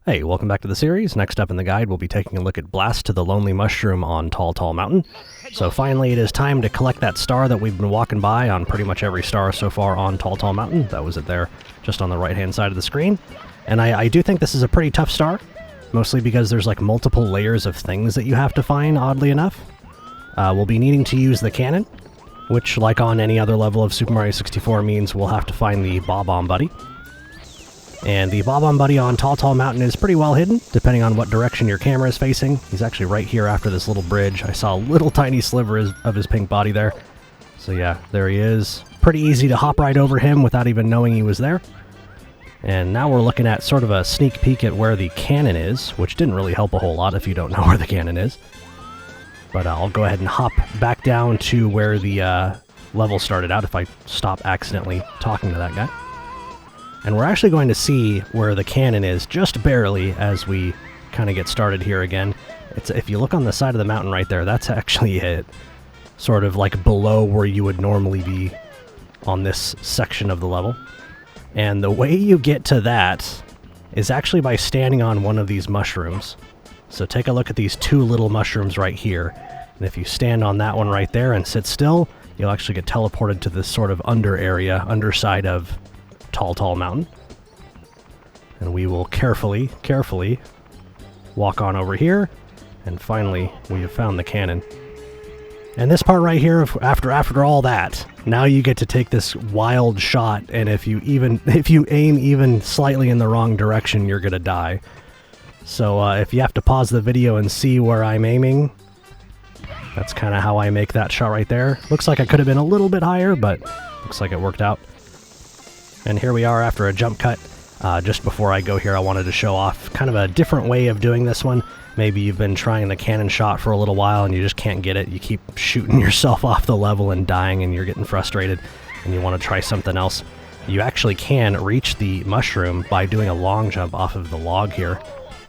Hey, welcome back to the series. Next up in the guide, we'll be taking a look at Blast to the Lonely Mushroom on Tall Tall Mountain. So finally, it is time to collect that star that we've been walking by on pretty much every star so far on Tall Tall Mountain. That was it there, just on the right-hand side of the screen. And I do think this is a pretty tough star, mostly because there's like multiple layers of things that you have to find, oddly enough. We'll be needing to use the cannon, which, like on any other level of Super Mario 64, means we'll have to find the Bob-omb Buddy. And the Bob-omb Buddy on Tall Tall Mountain is pretty well hidden, depending on what direction your camera is facing. He's actually right here after this little bridge. I saw a little tiny sliver of his pink body there. So yeah, there he is. Pretty easy to hop right over him without even knowing he was there. And now we're looking at sort of a sneak peek at where the cannon is, which didn't really help a whole lot if you don't know where the cannon is. But I'll go ahead and hop back down to where the level started out if I stop accidentally talking to that guy. And we're actually going to see where the cannon is just barely as we kind of get started here again. If you look on the side of the mountain right there, that's actually it. Sort of like below where you would normally be on this section of the level. And the way you get to that is actually by standing on one of these mushrooms. So take a look at these two little mushrooms right here. And if you stand on that one right there and sit still, you'll actually get teleported to this sort of underside of Tall Tall Mountain. And we will carefully walk on over here, and finally we have found the cannon. And this part right here, after all that, now you get to take this wild shot, and if you aim even slightly in the wrong direction, you're gonna die. So if you have to pause the video and see where I'm aiming, that's kind of how I make that shot right there. Looks like I could have been a little bit higher, but looks like it worked out. And here we are after a jump cut. Just before I go here, I wanted to show off kind of a different way of doing this one. Maybe you've been trying the cannon shot for a little while and you just can't get it. You keep shooting yourself off the level and dying and you're getting frustrated and you want to try something else. You actually can reach the mushroom by doing a long jump off of the log here.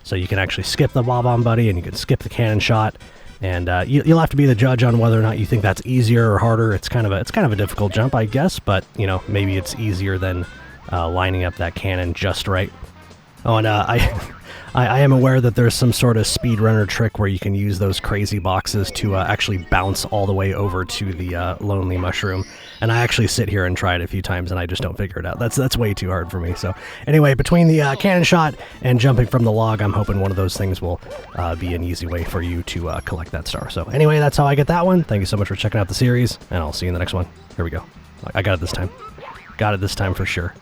So you can actually skip the Bob-omb Buddy and you can skip the cannon shot. And you'll have to be the judge on whether or not you think that's easier or harder. It's kind of a difficult jump, I guess, but you know, maybe it's easier than lining up that cannon just right. Oh, and I am aware that there's some sort of speedrunner trick where you can use those crazy boxes to actually bounce all the way over to the lonely mushroom. And I actually sit here and try it a few times, and I just don't figure it out. That's way too hard for me. So anyway, between the cannon shot and jumping from the log, I'm hoping one of those things will be an easy way for you to collect that star. So anyway, that's how I get that one. Thank you so much for checking out the series, and I'll see you in the next one. Here we go. I got it this time. Got it this time for sure.